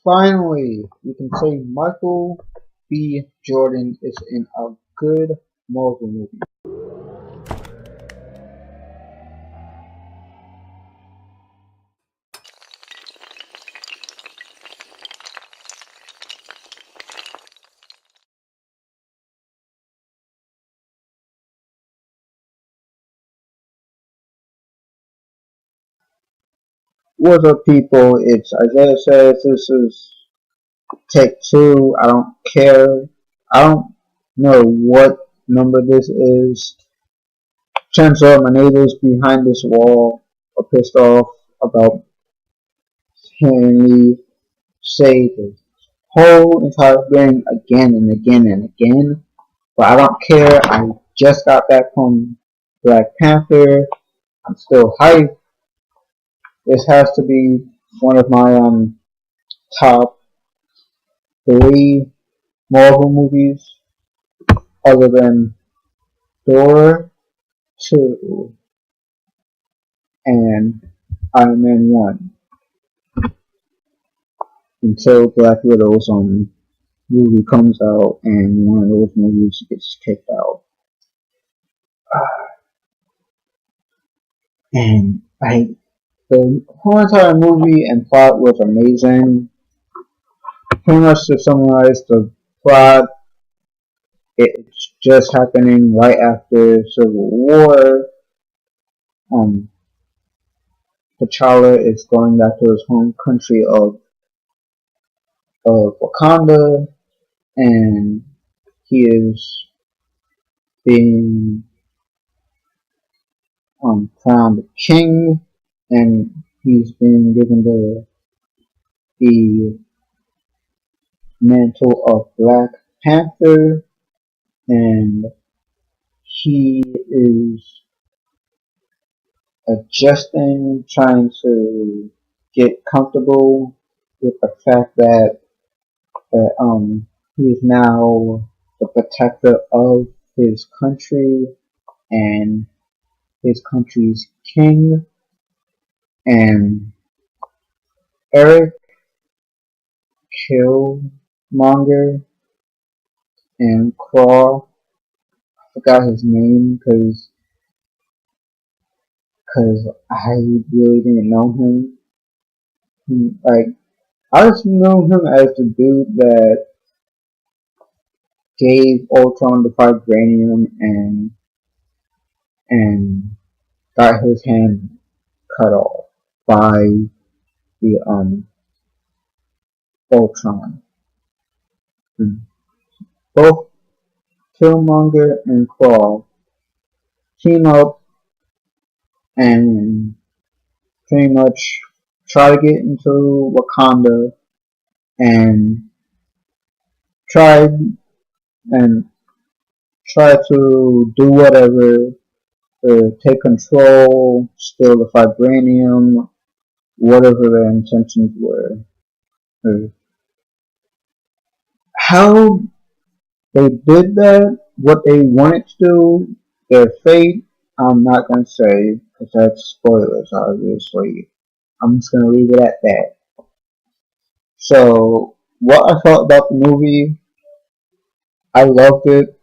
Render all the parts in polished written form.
Finally, we can say Michael B. Jordan is in a good Marvel movie. What's up, people? It's Isaiah says this is take two. I don't care. I don't know what number this is. Turns out my neighbors behind this wall are pissed off about hearing me say the whole entire thing again and again and again. But I don't care. I just got back from Black Panther. I'm still hyped. This has to be one of my top three Marvel movies, other than Thor 2 and Iron Man 1, until Black Widow's movie comes out and one of those movies gets kicked out. And the whole entire movie and plot was amazing. Pretty much to summarize the plot, it's just happening right after Civil War. T'Challa is going back to his home country of Wakanda, and he is being crowned king, and he's been given the mantle of Black Panther, and he is adjusting, trying to get comfortable with the fact that he is now the protector of his country and his country's king. And Eric Killmonger and Claw, I forgot his name because I really didn't know him. I just know him as the dude that gave Ultron the vibranium and got his hand cut off by the Ultron. Both Killmonger and Claw team up and pretty much try to get into Wakanda and try and try to do whatever to take control, steal the vibranium, whatever their intentions were. How they did that, what they wanted to do, their fate, I'm not going to say because that's spoilers, obviously. I'm just going to leave it at that. So, what I thought about the movie, I loved it.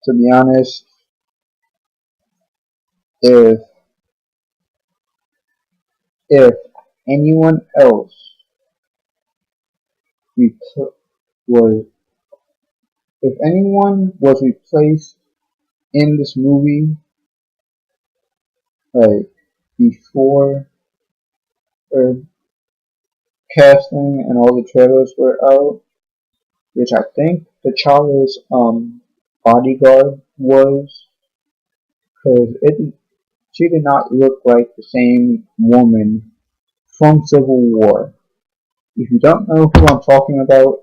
To be honest, if if anyone else was if anyone was replaced in this movie, like before or casting and all the trailers were out, which I think T'Challa's bodyguard was, because she did not look like the same woman from Civil War. If you don't know who I'm talking about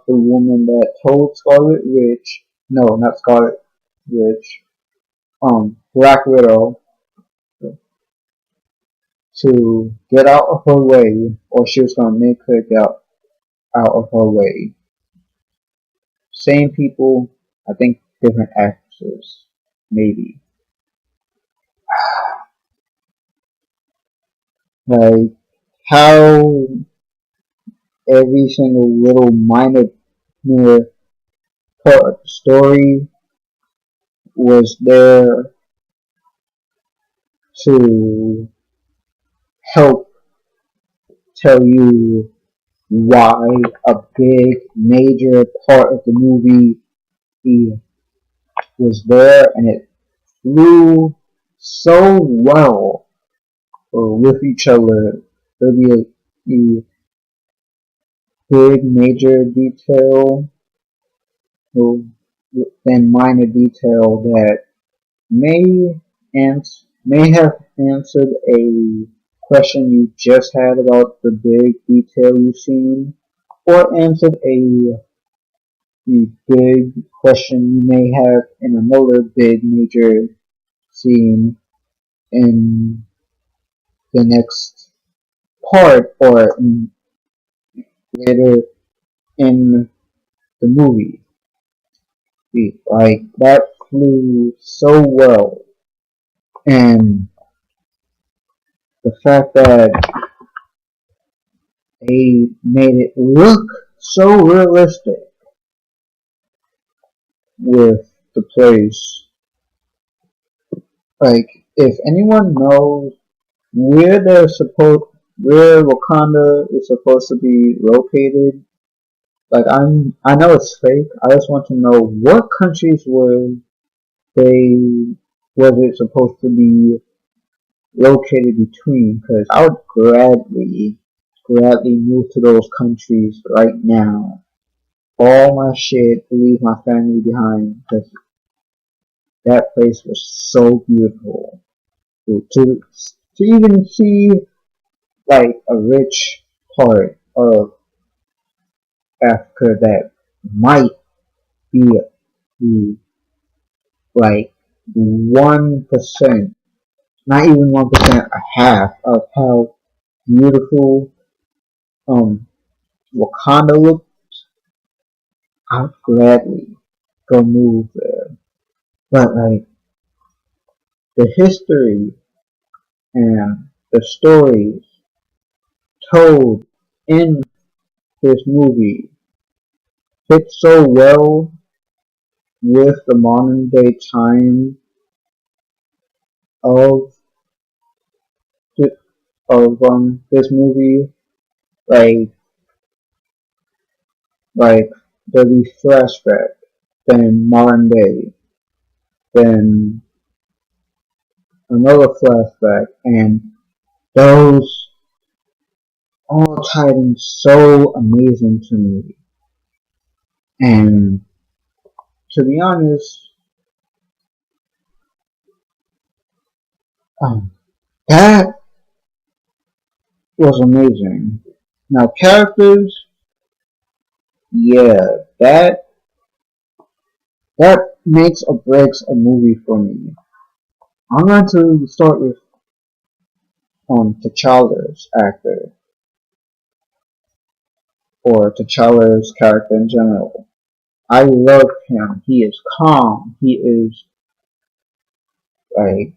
the woman that told Scarlet Witch, no, not Scarlet Witch, Black Widow, to get out of her way, or she was gonna make her get out of her way. Same people, I think different actresses, maybe. Like, how every single little minor part of the story was there to help tell you why a big major part of the movie was there, and it flew so well with each other. There'll be a big major detail and minor detail that may may have answered a question you just had about the big detail you've seen, or answered a big question you may have in another big major scene in the next part or later in the movie. Like that flew so well, and the fact that they made it look so realistic with the place. Like if anyone knows where they're supposed where Wakanda is supposed to be located, like I know it's fake. I just want to know what countries they was it supposed to be located between, because I would gladly move to those countries right now. All my shit, leave my family behind, because that place was so beautiful. To even see like a rich part of Africa that might be the like 1%, not even 1%, a half of how beautiful Wakanda looked, I'd gladly go move there. But like the history and the stories told in this movie fit so well with the modern day time of this movie. Like like there'll be flashback, then modern day, then another flashback, and those all tied in so amazing to me. And to be honest, um, that was amazing. Now characters, yeah, that that makes or breaks a movie for me. I'm going to start with T'Challa's actor, or T'Challa's character in general. I love him. He is calm. He is like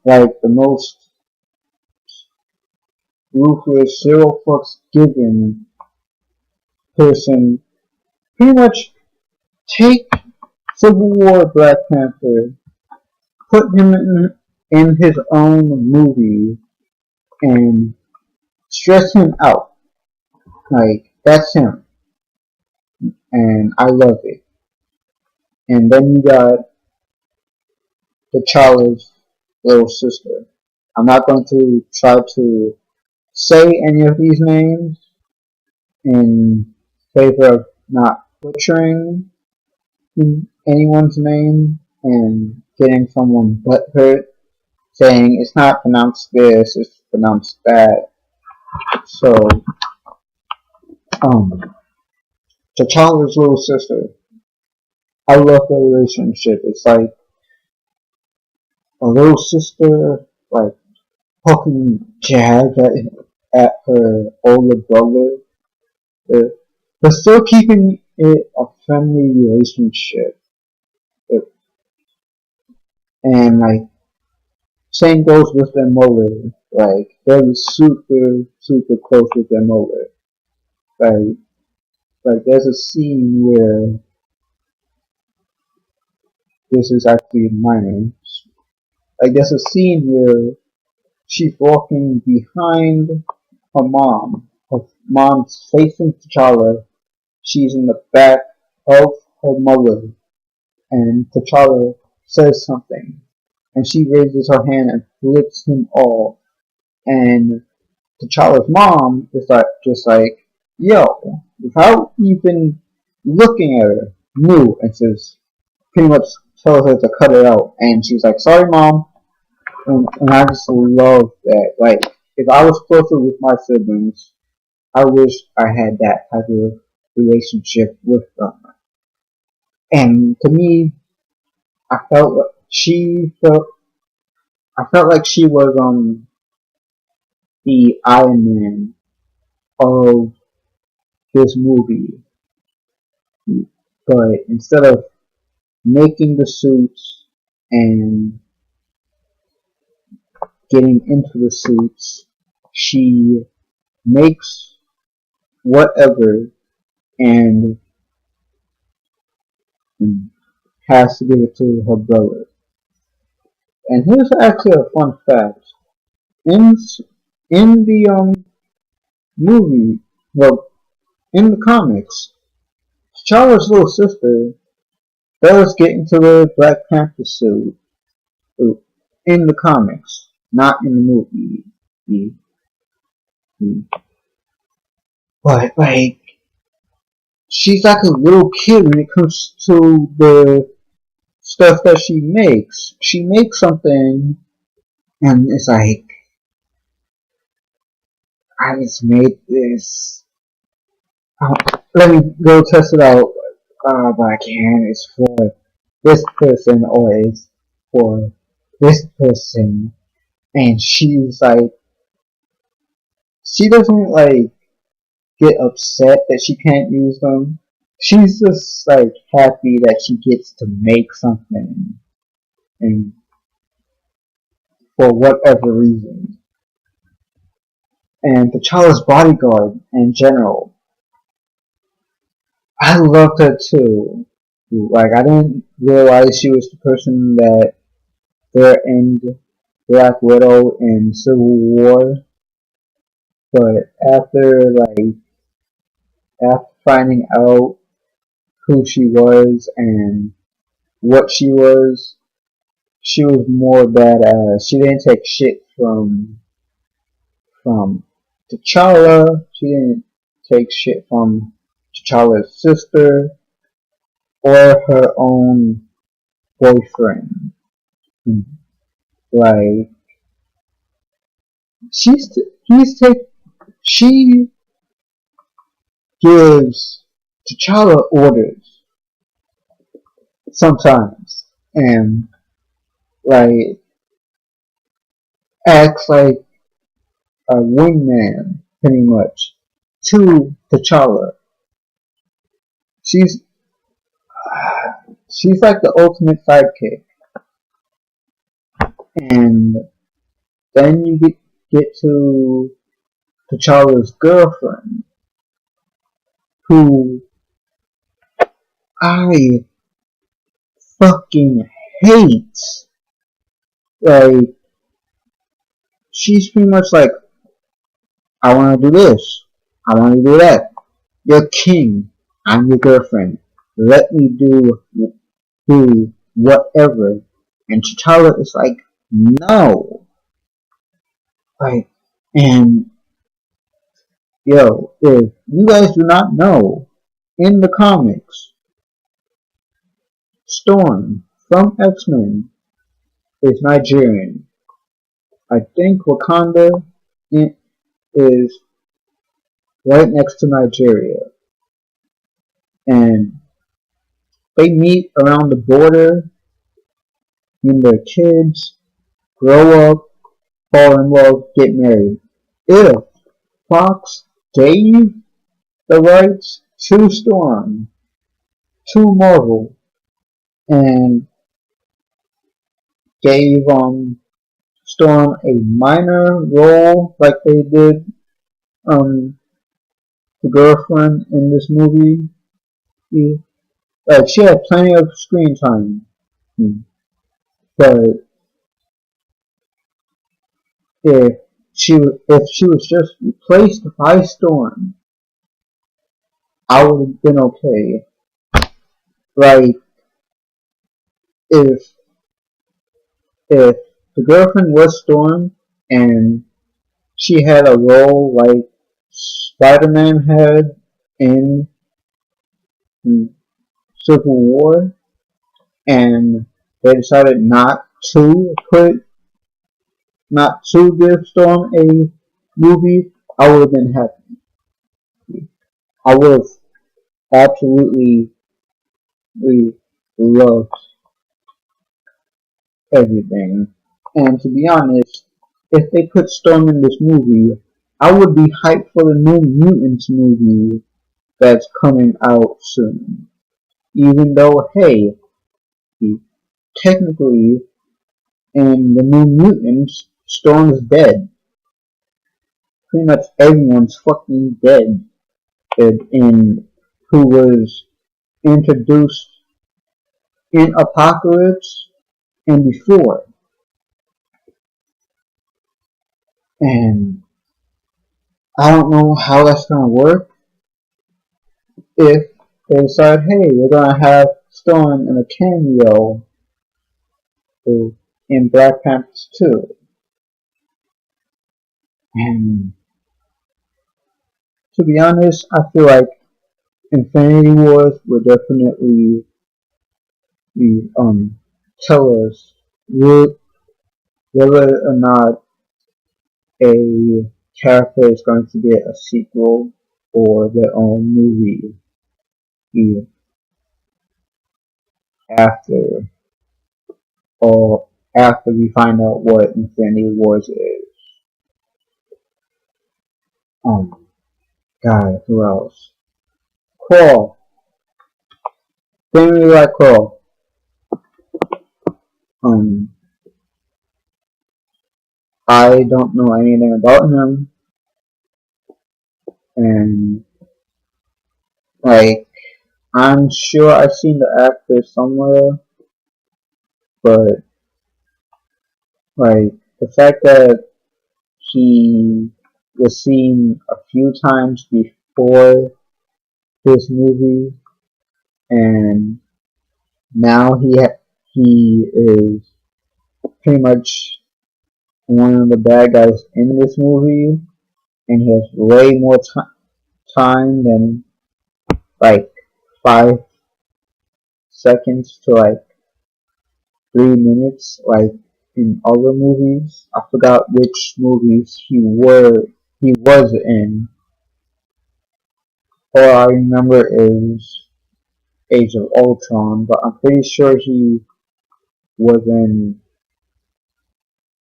like the most ruthless, zero fucks given person. Pretty much take Civil War Black Panther, put him in his own movie, and stress him out. Like that's him, and I love it. And then you got T'Challa's little sister. I'm not going to try to say any of these names in favor of not butchering anyone's name and getting someone butthurt saying it's not pronounced this, it's pronounced that. So, T'Challa's little sister, I love their relationship. It's like a little sister, like poking jabs at her older brother, uh, but still keeping it a friendly relationship. And like same goes with their mother. Like they're super close with their mother. Like there's a scene where this is actually minor. Like there's a scene where she's walking behind her mom. Her mom's facing T'Challa. She's in the back of her mother, and T'Challa says something, and she raises her hand and flips him off. And T'Challa's mom is like, just like, yo, without even looking at her, knew, and says, pretty much tells her to cut it out. And she's like, sorry, mom. And I just love that. Like, if I was closer with my siblings, I wish I had that type of relationship with them. And to me, I felt like she felt, I felt like she was the Iron Man of this movie. But instead of making the suits and getting into the suits, she makes whatever and has to give it to her brother. And here's actually a fun fact: in in the movie, well, in the comics, T'Challa's little sister does get into the Black Panther suit in the comics, not in the movie. But like, she's like a little kid when it comes to the stuff that she makes. She makes something, and it's like, I just made this. Let me go test it out. But I can't. It's for this person, or it's for this person. And she's like, she doesn't like get upset that she can't use them. She's just like happy that she gets to make something, and for whatever reason. And T'Challa's bodyguard in general, I loved her too. Like, I didn't realize she was the person that threatened Black Widow in Civil War, but after finding out who she was and what she was more badass. She didn't take shit from T'Challa. She didn't take shit from T'Challa's sister or her own boyfriend. Like, she gives T'Challa orders sometimes, and like acts like a wingman pretty much to T'Challa. She's she's like the ultimate sidekick. And then you get to T'Challa's girlfriend, who I fucking hate. Like, she's pretty much like, I want to do this, I want to do that. You're king, I'm your girlfriend. Let me do whatever. And T'Challa is like, no. Like, and yo, if you guys do not know, in the comics, Storm from X-Men is Nigerian. I think Wakanda is right next to Nigeria. And they meet around the border, and their kids grow up, fall in love, get married. If Fox gave the rights to Storm to Marvel and gave Storm a minor role like they did the girlfriend in this movie. Like she had plenty of screen time, but if she was just replaced by Storm, I would have been okay. Like if if the girlfriend was Storm and she had a role like Spider-Man had in Civil War, and they decided to put not to give Storm a movie, I would have been happy. I would have absolutely loved everything. And to be honest, if they put Storm in this movie, I would be hyped for the New Mutants movie that's coming out soon. Even though, hey, technically, in the New Mutants, Storm's dead. Pretty much everyone's fucking dead in who was introduced in Apocalypse and before. And I don't know how that's gonna work if they decide, hey, we're gonna have Storm in a cameo in Black Panther 2. And to be honest, I feel like Infinity Wars will definitely tell us whether or not a character is going to get a sequel or their own movie after or after we find out what Infinity Wars is. God, who else? Crawl. Didn't really like Crawl. I don't know anything about him, and like I'm sure I've seen the actor somewhere, but like the fact that he was seen a few times before this movie, and now he is pretty much one of the bad guys in this movie, and he has way more time than like 5 seconds to like 3 minutes, like in other movies. I forgot which movies he was in. All I remember is Age of Ultron, but I'm pretty sure he was in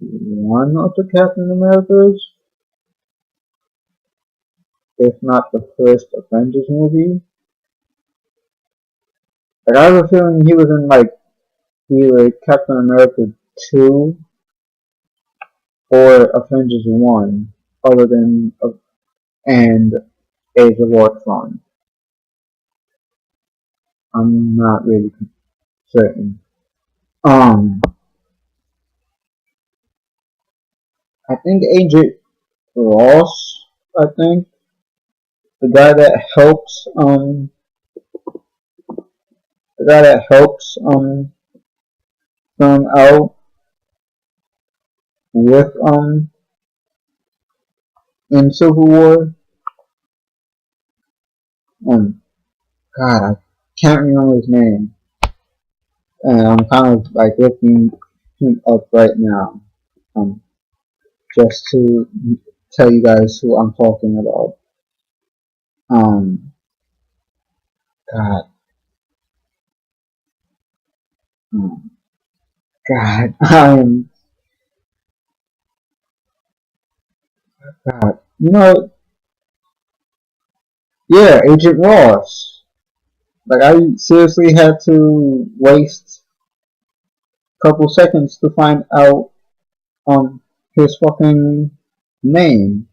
one of the Captain Americas, if not the first Avengers movie. Like I have a feeling he was in like either Captain America 2 or Avengers 1, other than and Age of Ultron. I'm not really certain. I think Agent Ross. I think the guy that helps them out with in Civil War. God, I can't remember his name, and I'm kind of like looking him up right now, just to tell you guys who I'm talking about. God, God, God, yeah, Agent Ross. Like I seriously had to waste a couple seconds to find out his fucking name,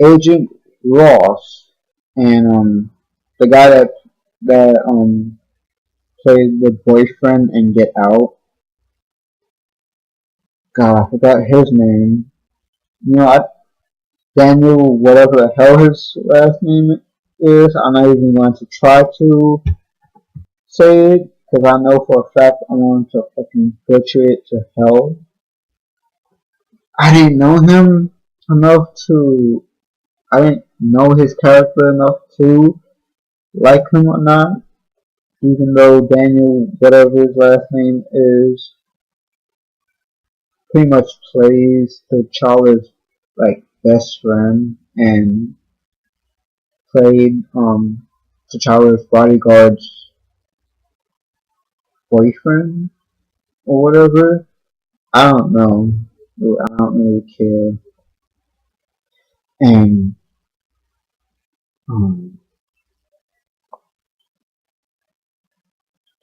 Agent Ross, and the guy that played the boyfriend in Get Out. God, I forgot his name. You know, Daniel, whatever the hell his last name is. I'm not even going to try to say it because I know for a fact I'm going to fucking butcher it to hell. I didn't know him enough to. I didn't know his character enough to like him or not. Even though Daniel, whatever his last name is, pretty much plays T'Challa's like best friend and played T'Challa's bodyguard's boyfriend or whatever. I don't know. I don't really care. And um,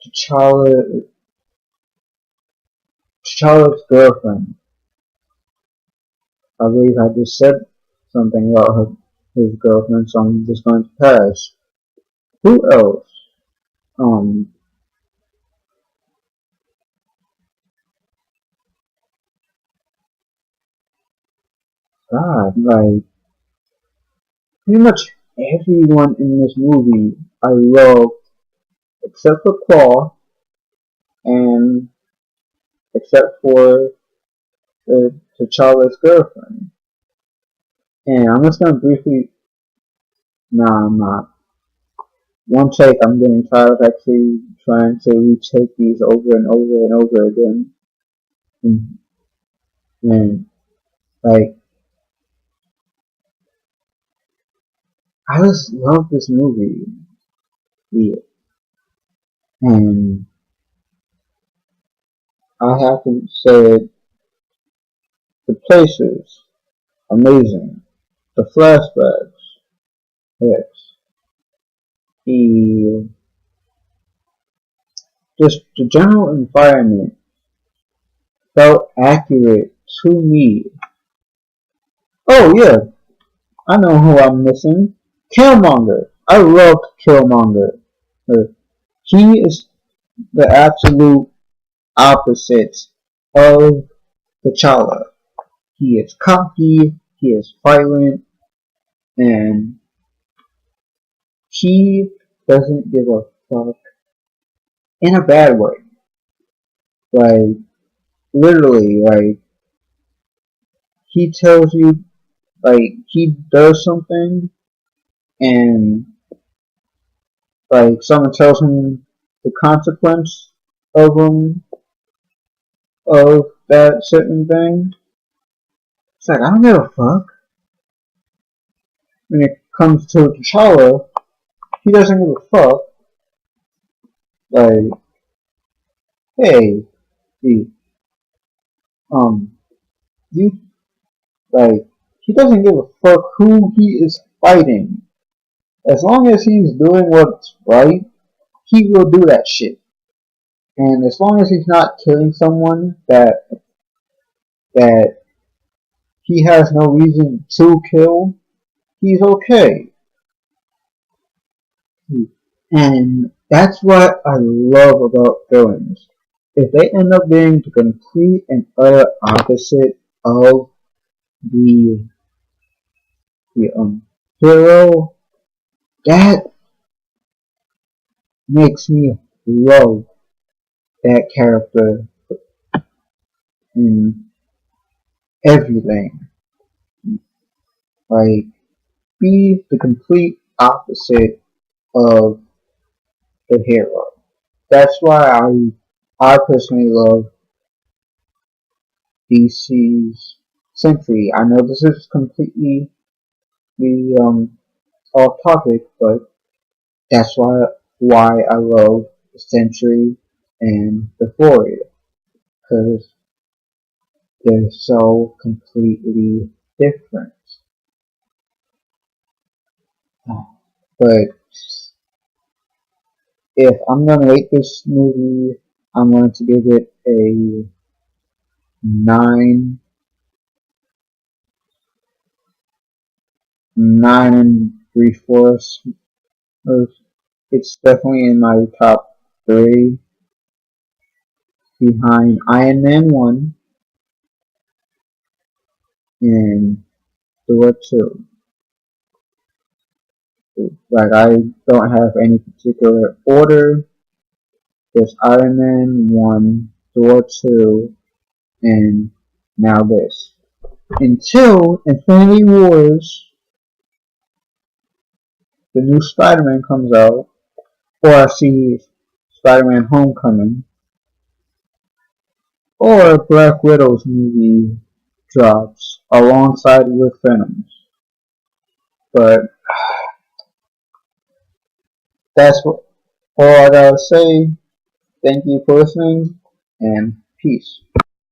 T'Challa, T'Challa's girlfriend. I believe I just said something about his girlfriend, so I'm just going to pass. Who else? Um, God, like pretty much everyone in this movie I love except for Claw and except for T'Challa's girlfriend. And I'm just gonna briefly. Nah, I'm not. One take, I'm getting tired of actually trying to retake these over and over and over again. And, and like, I just love this movie. Yeah. And I have to say, the places, amazing. The flashbacks, yes. The just the general environment felt accurate to me. Oh yeah, I know who I'm missing. Killmonger. I love Killmonger. Uh, He is the absolute opposite of T'Challa. He is cocky, he is violent, and he doesn't give a fuck in a bad way. Like, literally, like, he tells you, like, he does something, and, like, someone tells him the consequence of that certain thing. It's like, I don't give a fuck. When it comes to T'Challa, he doesn't give a fuck. Like, hey, the you like he doesn't give a fuck who he is fighting. As long as he's doing what's right, he will do that shit. And as long as he's not killing someone that he has no reason to kill, he's okay. And that's what I love about villains. If they end up being the complete and utter opposite of the the hero, that makes me love that character in everything. Like, be the complete opposite of the hero. That's why I personally love DC's Sentry. I know this is completely the off topic, but that's why I love Sentry and the Void, because they're so completely different. But if I'm gonna rate this movie, I'm going to give it a 9.3/4. It's definitely in my top three, behind Iron Man 1 and Thor 2. Like, I don't have any particular order. There's Iron Man 1, Thor 2, and now this. Until Infinity Wars, the new Spider-Man comes out, or I see Spider-Man Homecoming, or Black Widow's movie drops alongside with Venom's. But that's all I gotta say. Thank you for listening, and peace.